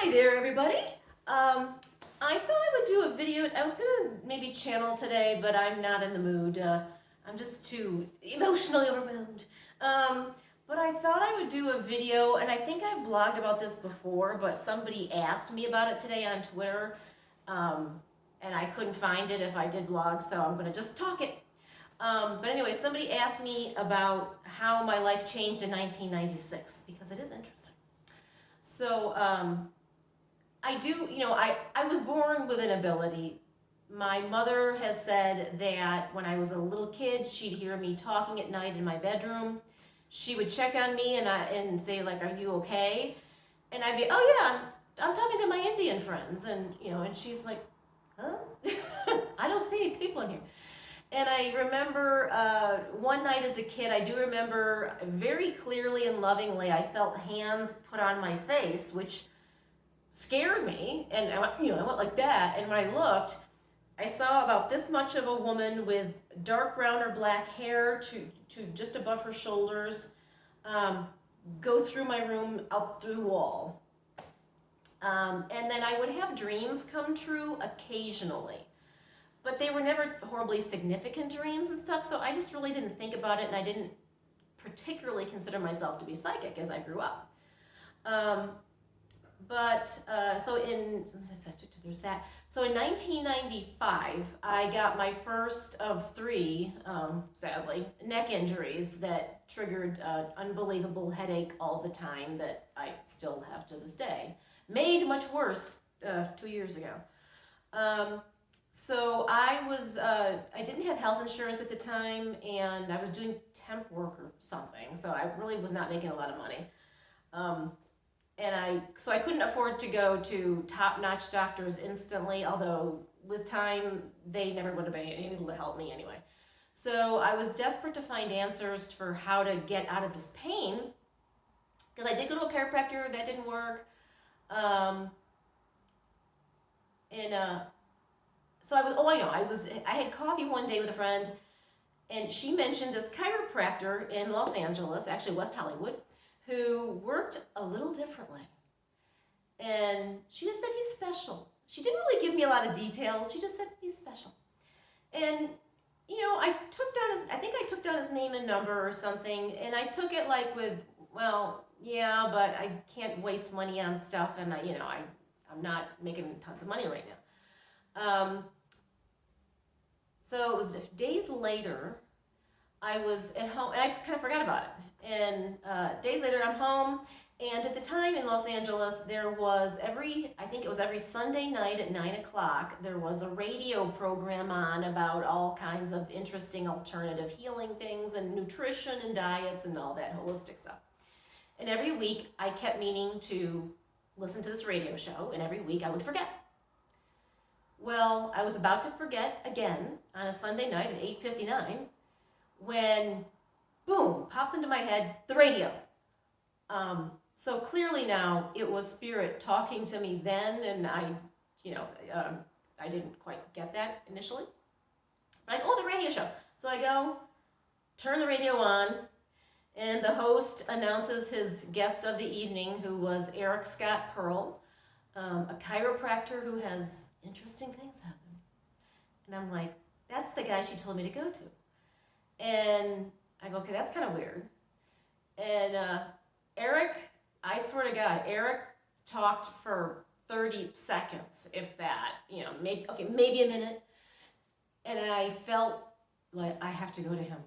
Hi there, everybody. I thought I would do a video. I was gonna maybe channel today, but I'm not in the mood. I'm just too emotionally overwhelmed. But I thought I would do a video, and I think I've blogged about this before, but somebody asked me about it today on Twitter, and I couldn't find it if I did blog, so I'm gonna just talk it. But anyway, somebody asked me about how my life changed in 1996, because it is interesting. So, I do, I was born with an ability. My mother has said that when I was a little kid, she'd hear me talking at night in my bedroom. She would check on me and say, like, "Are you okay?" And I'd be, "Oh yeah, I'm talking to my Indian friends," and she's like, "Huh? I don't see any people in here." And I remember one night as a kid, I do remember very clearly and lovingly, I felt hands put on my face, which scared me. And I went like that. And when I looked, I saw about this much of a woman with dark brown or black hair to just above her shoulders go through my room out through the wall. And then I would have dreams come true occasionally. But they were never horribly significant dreams and stuff, so I just really didn't think about it, and I didn't particularly consider myself to be psychic as I grew up. There's that. So in 1995, I got my first of three, sadly, neck injuries that triggered unbelievable headache all the time that I still have to this day. Made much worse 2 years ago. So I didn't have health insurance at the time, and I was doing temp work or something, so I really was not making a lot of money. So I couldn't afford to go to top-notch doctors instantly, although with time, they never would have been able to help me anyway. So I was desperate to find answers for how to get out of this pain, because I did go to a chiropractor, that didn't work. So I had coffee one day with a friend, and she mentioned this chiropractor in Los Angeles, actually West Hollywood, who worked a little differently. And she just said he's special. She didn't really give me a lot of details. She just said he's special. And I took down his name and number or something, and I took it like with, well, yeah, but I can't waste money on stuff, and I'm not making tons of money right now. So it was days later, I was at home, and I kind of forgot about it. And days later, I'm home, and at the time in Los Angeles, there was every Sunday night at 9 o'clock, there was a radio program on about all kinds of interesting alternative healing things and nutrition and diets and all that holistic stuff. And every week, I kept meaning to listen to this radio show, and every week I would forget. Well, I was about to forget again on a Sunday night at 8:59 when, boom, pops into my head, the radio. So clearly now it was spirit talking to me then, and I didn't quite get that initially. But the radio show. So I go, turn the radio on, and the host announces his guest of the evening, who was Eric Scott Pearl, a chiropractor who has interesting things happen. And I'm like, that's the guy she told me to go to. And I go, okay, that's kind of weird. And Eric, I swear to God, Eric talked for 30 seconds, if that, maybe a minute. And I felt like I have to go to him.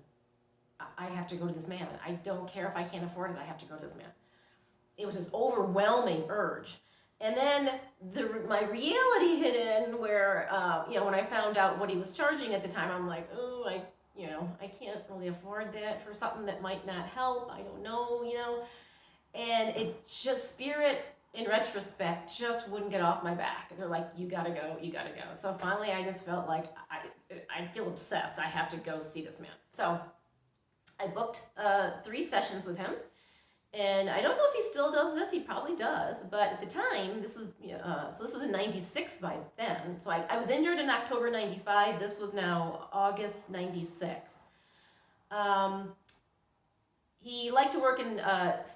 I have to go to this man. I don't care if I can't afford it, I have to go to this man. It was this overwhelming urge. And then my reality hit in where, when I found out what he was charging at the time, I'm like, oh, I can't really afford that for something that might not help. I don't know, And it just, spirit, in retrospect, just wouldn't get off my back. They're like, you gotta go. So finally, I just felt like I feel obsessed. I have to go see this man. So I booked 3 sessions with him. And I don't know if he still does this. He probably does. But at the time, this was in 96 by then. So I was injured in October 95. This was now August 96. He liked to work in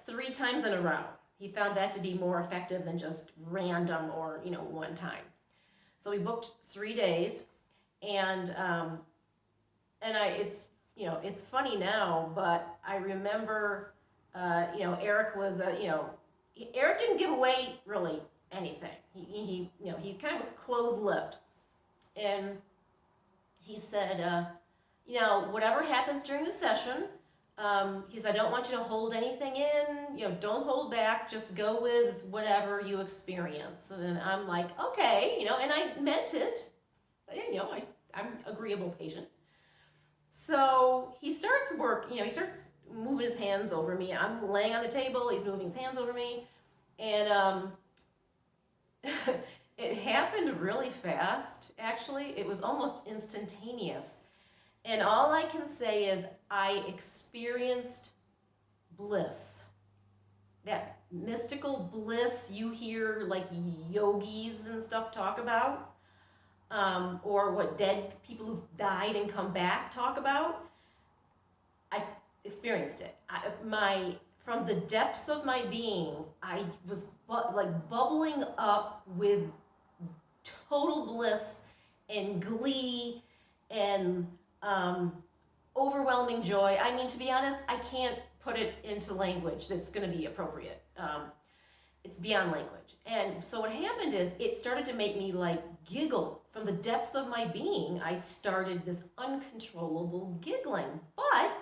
3 times in a row. he found that to be more effective than just random or, one time. So we booked 3 days, and it's funny now, but I remember, Eric was, Eric didn't give away really anything. He kind of was closed-lipped, and he said, whatever happens during the session, he said, I don't want you to hold anything in, don't hold back, just go with whatever you experience. And I'm like, okay, and I meant it. I'm an agreeable patient. So he starts he starts moving his hands over me. I'm laying on the table, he's moving his hands over me, and it happened really fast, actually. It was almost instantaneous. And all I can say is I experienced bliss. That mystical bliss you hear like yogis and stuff talk about, or what dead people who've died and come back talk about. I experienced it. From the depths of my being, I was bubbling up with total bliss and glee and overwhelming joy. I mean, to be honest, I can't put it into language that's going to be appropriate. It's beyond language. And so what happened is it started to make me giggle. From the depths of my being, I started this uncontrollable giggling. But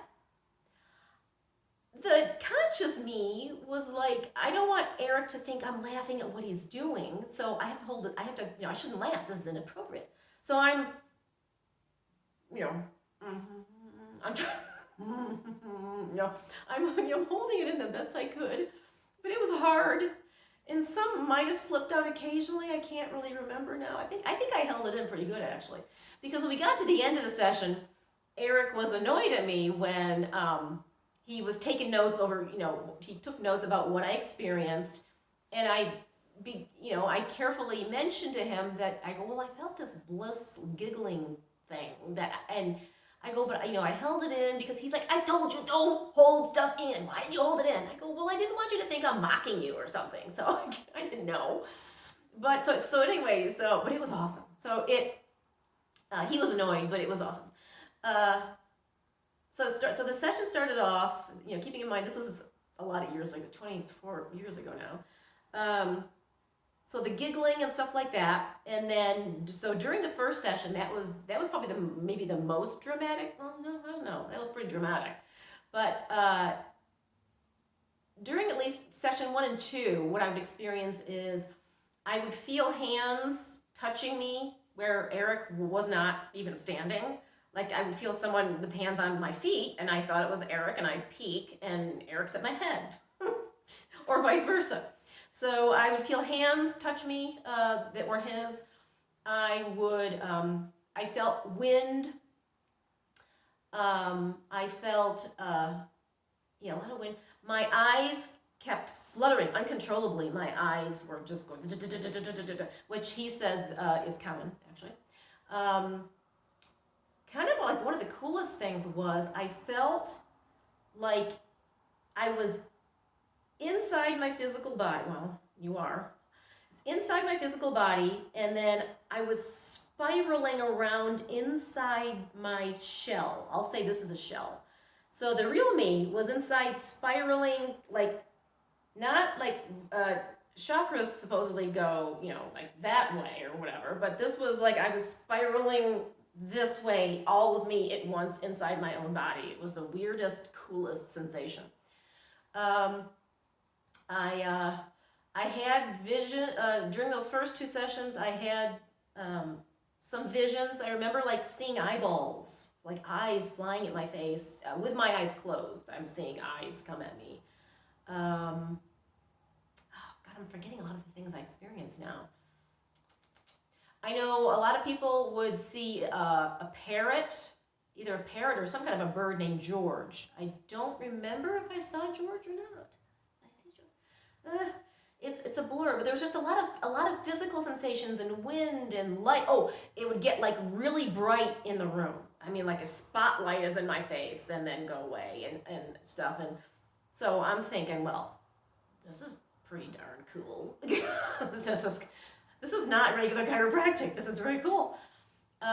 the conscious me was like, I don't want Eric to think I'm laughing at what he's doing, so I have to hold it. I shouldn't laugh. This is inappropriate. So I'm I'm trying, I'm holding it in the best I could, but it was hard, and some might have slipped out occasionally. I can't really remember now. I think I held it in pretty good, actually, because when we got to the end of the session, Eric was annoyed at me when he was taking notes over. He took notes about what I experienced, and I carefully mentioned to him that I go, well, I felt this bliss giggling thing and I go, but I held it in because he's like, I told you don't hold stuff in. Why did you hold it in? I go, well, I didn't want you to think I'm mocking you or something. So I didn't know. But so anyway, but it was awesome. So he was annoyed, but it was awesome. So the session started off, keeping in mind this was a lot of years, 24 years ago now. So the giggling and stuff like that, and then so during the first session, that was probably maybe the most dramatic. Well, no, I don't know. That was pretty dramatic, but during at least session 1 and 2, what I would experience is I would feel hands touching me where Eric was not even standing. Like I would feel someone with hands on my feet, and I thought it was Eric, and I'd peek, and Eric's at my head, or vice versa. So I would feel hands touch me that weren't his. I felt wind. I felt, a lot of wind. My eyes kept fluttering uncontrollably. My eyes were just going, which he says is common, actually. Kind of like one of the coolest things was I felt like I was inside my physical body. Well, you are. Inside my physical body, and then I was spiraling around inside my shell. I'll say this is a shell. So the real me was inside spiraling, not like chakras supposedly go, like that way or whatever, but this was like I was spiraling this way, all of me at once inside my own body. It was the weirdest, coolest sensation. I had vision, during those first 2 sessions, I had some visions. I remember seeing eyeballs, like eyes flying at my face, with my eyes closed. I'm seeing eyes come at me. God, I'm forgetting a lot of the things I experienced now. I know a lot of people would see a parrot, either a parrot or some kind of a bird named George. I don't remember if I saw George or not. Did I see George? It's a blur, but there was just a lot of physical sensations and wind and light. Oh, it would get really bright in the room. I mean, like a spotlight is in my face and then go away and stuff. And so I'm thinking, well, this is pretty darn cool. This is not regular chiropractic. This is very cool. But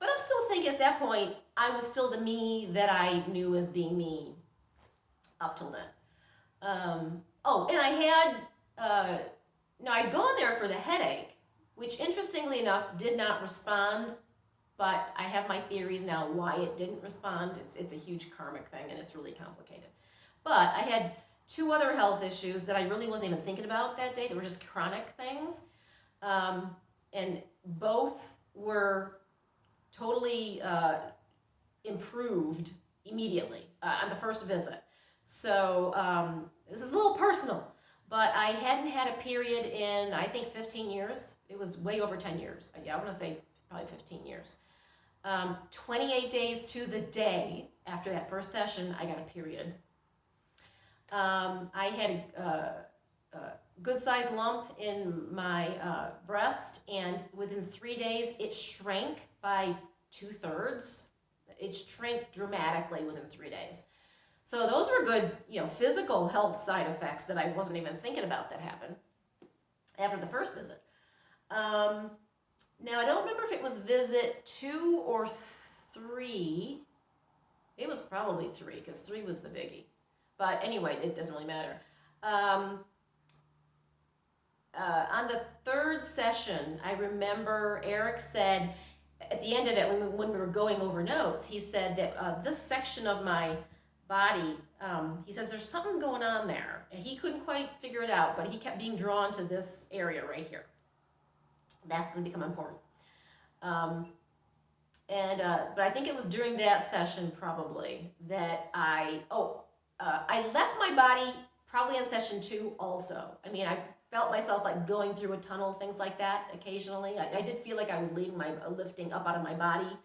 I'm still thinking at that point, I was still the me that I knew as being me up till then. And I had, I'd gone there for the headache, which interestingly enough did not respond, but I have my theories now why it didn't respond. It's a huge karmic thing and it's really complicated. But I had 2 other health issues that I really wasn't even thinking about that day. They were just chronic things. And both were totally improved immediately on the first visit. So this is a little personal, but I hadn't had a period in, I think, 15 years. It was way over 10 years. I want to say probably 15 years. 28 days to the day after that first session, I got a period. I had a good-sized lump in my breast, and within 3 days, it shrank by 2/3. It shrank dramatically within 3 days. So those were good, physical health side effects that I wasn't even thinking about that happened after the first visit. Now, I don't remember if it was visit 2 or 3. It was probably 3, because 3 was the biggie. But anyway, it doesn't really matter. On the 3rd session, I remember Eric said, at the end of it, when we were going over notes, he said that this section of my body, he says there's something going on there. And he couldn't quite figure it out, but he kept being drawn to this area right here. That's going to become important. But I think it was during that session probably that I left my body probably in session 2 also. I mean, I felt myself like going through a tunnel, things like that occasionally. I did feel like I was lifting up out of my body.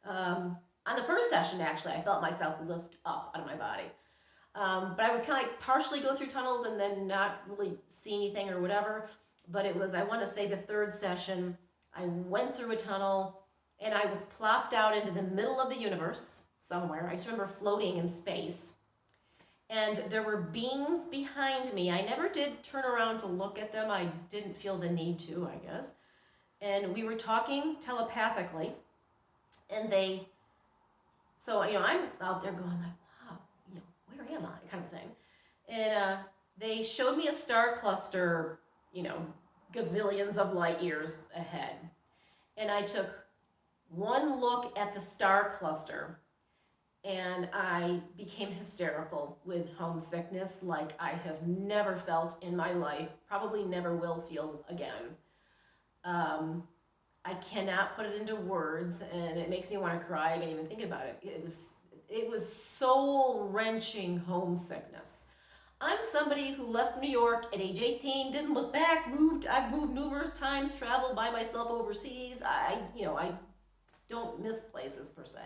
On the first session, actually, I felt myself lift up out of my body. But I would kind of like partially go through tunnels and then not really see anything or whatever. But it was, I want to say, the 3rd session, I went through a tunnel and I was plopped out into the middle of the universe somewhere. I just remember floating in space. And there were beings behind me. I never did turn around to look at them. I didn't feel the need to, I guess. And we were talking telepathically. And so, I'm out there going like, wow, where am I, kind of thing. And they showed me a star cluster, gazillions of light years ahead. And I took one look at the star cluster and I became hysterical with homesickness like I have never felt in my life, probably never will feel again. I cannot put it into words, and it makes me want to cry again even thinking about it. It was soul-wrenching homesickness. I'm somebody who left New York at age 18, didn't look back, I've moved numerous times, traveled by myself overseas. I don't miss places per se.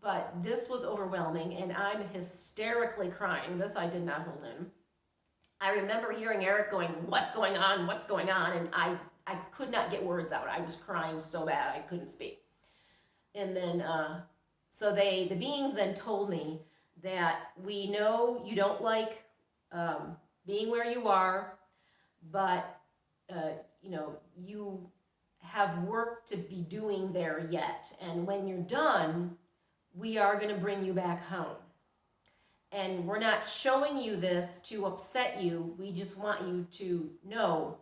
But this was overwhelming, and I'm hysterically crying. This I did not hold in. I remember hearing Eric going, what's going on? What's going on? And I could not get words out. I was crying so bad I couldn't speak. And then, so the beings then told me that we know you don't like being where you are, but, you have work to be doing there yet. And when you're done, we are going to bring you back home. And we're not showing you this to upset you. We just want you to know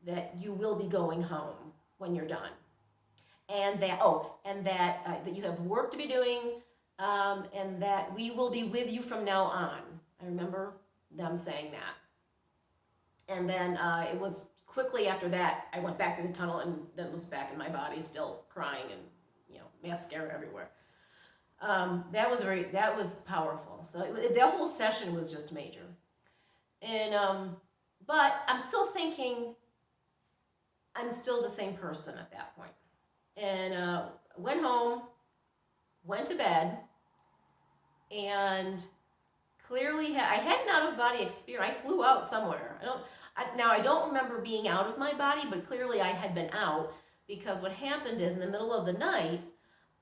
that you will be going home when you're done. And that you have work to be doing, and that we will be with you from now on. I remember them saying that. And then it was quickly after that, I went back through the tunnel and then was back in my body, still crying and mascara everywhere. That was powerful. So the whole session was just major. And but I'm still thinking I'm still the same person at that point. And went home, went to bed, and clearly I had an out-of-body experience. I flew out somewhere. I don't remember being out of my body, but clearly I had been out, because what happened is in the middle of the night,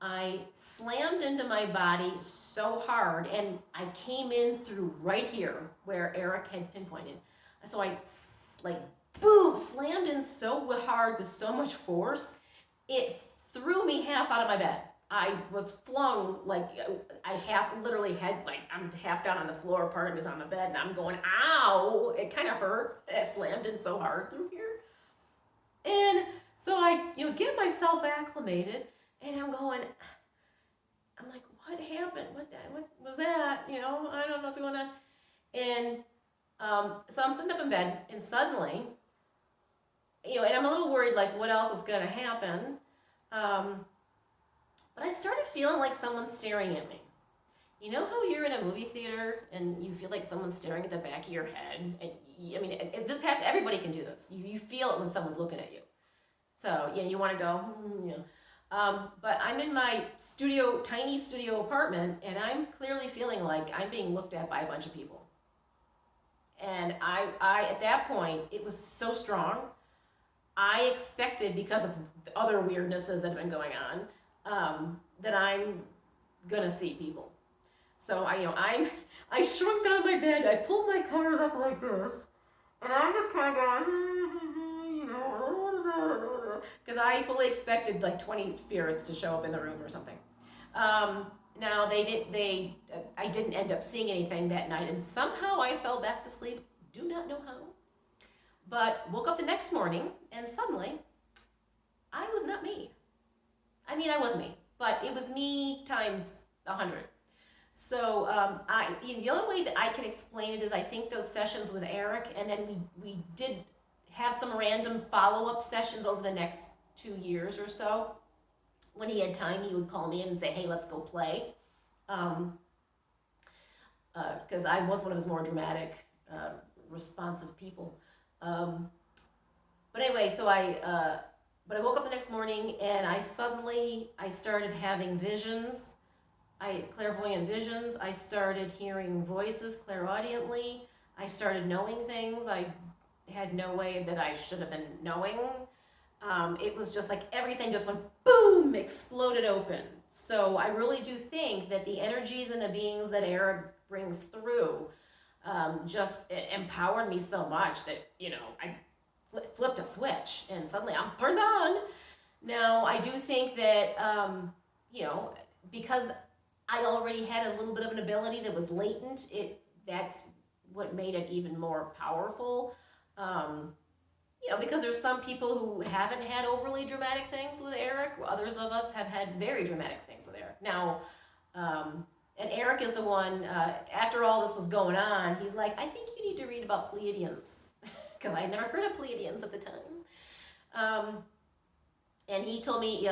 I slammed into my body so hard, and I came in through right here where Eric had pinpointed. So I like boom slammed in so hard with so much force, it threw me half out of my bed. I was flung like I literally had like I'm half down on the floor, part of me is on the bed, and I'm going ow. It kind of hurt. I slammed in so hard through here, and so I get myself acclimated, and I'm like, what happened? What was that? I don't know what's going on. And so I'm sitting up in bed, and suddenly, and I'm a little worried, like, what else is going to happen? But I started feeling like someone's staring at me. You know how you're in a movie theater and you feel like someone's staring at the back of your head? And this happens. Everybody can do this. You feel it when someone's looking at you. So you want to go, but I'm in my tiny studio apartment, and I'm clearly feeling like I'm being looked at by a bunch of people. And I at that point, it was so strong. I expected, because of the other weirdnesses that have been going on, that I'm gonna see people. So I shrunk down my bed. I pulled my covers up like this, and I'm just kind of going, because I fully expected like 20 spirits to show up in the room or something. Now I didn't end up seeing anything that night, and somehow I fell back to sleep. Do not know how, but woke up the next morning, and suddenly, I was not me. I mean, I was me, but it was me times 100. So the only way that I can explain it is I think those sessions with Eric, and then we did have some random follow-up sessions over the next 2 years or so. When he had time, he would call me in and say, hey, let's go play. Because I was one of his more dramatic, responsive people. But anyway, but I woke up the next morning, and I started having visions. Clairvoyant visions. I started hearing voices clairaudiently. I started knowing things I had no way that I should have been knowing. It was just like everything just went boom, exploded open. So I really do think that the energies and the beings that Eric brings through just empowered me so much that, I flipped a switch and suddenly I'm turned on. Now, I do think that, because I already had a little bit of an ability that was latent, that's what made it even more powerful. Because there's some people who haven't had overly dramatic things with Eric. Others of us have had very dramatic things with Eric. Now, and Eric is the one, after all this was going on, he's like, I think you need to read about Pleiadians. Because I had never heard of Pleiadians at the time. And he told me,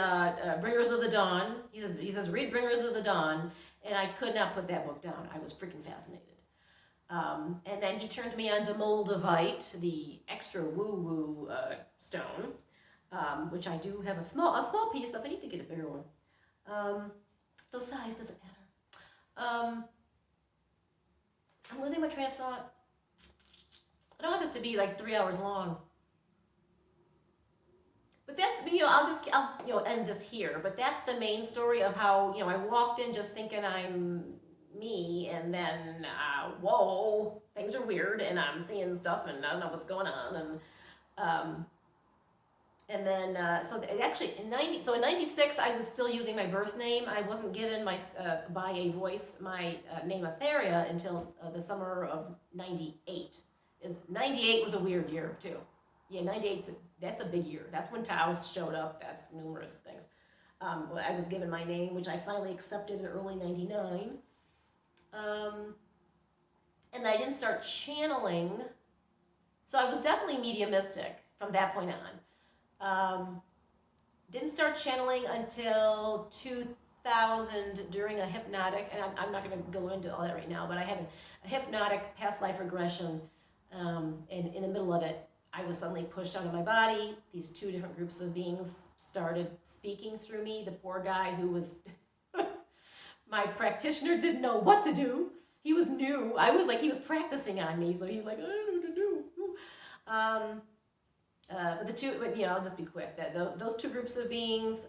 Bringers of the Dawn. He says, read Bringers of the Dawn. And I could not put that book down. I was freaking fascinated. And then he turned me on to Moldavite, the extra woo-woo stone, which I do have a small piece of. I need to get a bigger one. The size doesn't matter. I'm losing my train of thought. I don't want this to be like 3 hours long. But that's, I'll end this here. But that's the main story of how, I walked in just thinking I'm me, and then, whoa, things are weird, and I'm seeing stuff, and I don't know what's going on, and then, so actually, in 96, I was still using my birth name. I wasn't given by a voice my name Atheria until the summer of 98. 98 was a weird year, too. Yeah, 98, that's a big year. That's when Taos showed up. That's numerous things. I was given my name, which I finally accepted in early 99. And I didn't start channeling. So I was definitely mediumistic from that point on. Didn't start channeling until 2000 during a hypnotic, and I'm not going to go into all that right now, but I had a hypnotic past life regression, and in the middle of it, I was suddenly pushed out of my body. These two different groups of beings started speaking through me. The poor guy who was my practitioner didn't know what to do. He was new. I was like, he was practicing on me, so he's like, I don't know what to do. But I'll just be quick. Those two groups of beings,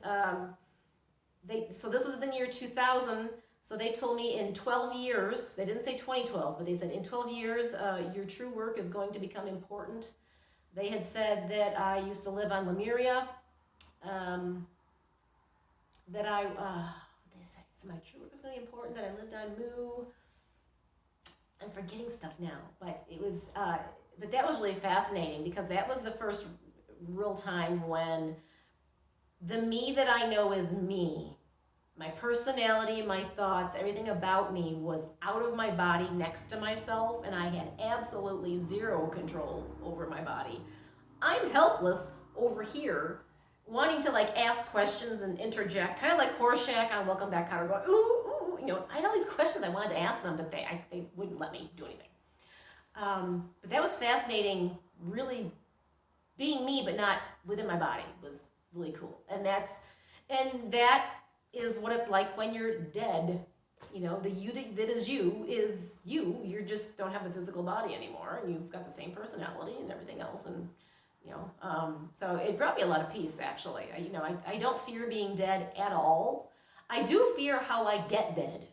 so this was in the year 2000. So they told me in 12 years, they didn't say 2012, but they said in 12 years, your true work is going to become important. They had said that I used to live on Lemuria, that what they say, so my true work was going to be important, that I lived on Mu. I'm forgetting stuff now, but it was, but that was really fascinating because that was the first real time when the me that I know is me, my personality, my thoughts, everything about me was out of my body next to myself, and I had absolutely zero control over my body. I'm helpless over here, wanting to like ask questions and interject, kind of like Horseshack on Welcome Back, Kotter, going, ooh, you know, I had all these questions I wanted to ask them, but they wouldn't let me do anything. But that was fascinating, really being me, but not within my body was really cool. And that is what it's like when you're dead. You know, the you that is you. You just don't have the physical body anymore, and you've got the same personality and everything else. And you know, so it brought me a lot of peace. Actually, I don't fear being dead at all. I do fear how I get dead.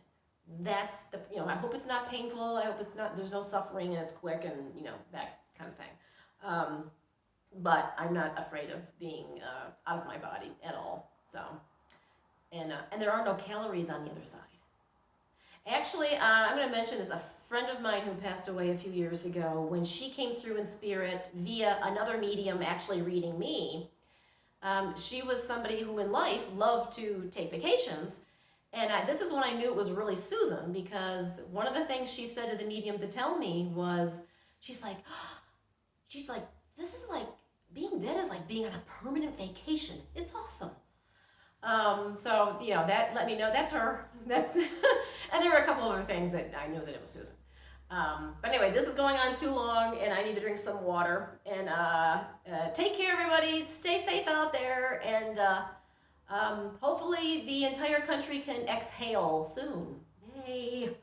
That's I hope it's not painful. I hope it's not. There's no suffering and it's quick and that kind of thing. But I'm not afraid of being out of my body at all. So. And there are no calories on the other side. Actually, I'm going to mention this. A friend of mine who passed away a few years ago, when she came through in spirit via another medium actually reading me, she was somebody who in life loved to take vacations. And this is when I knew it was really Susan, because one of the things she said to the medium to tell me was, she's like, this is like, being dead is like being on a permanent vacation. It's awesome. So that let me know that's her. That's and there were a couple other things that I knew that it was Susan. But anyway, this is going on too long, and I need to drink some water. And take care, everybody. Stay safe out there, and hopefully the entire country can exhale soon. Yay!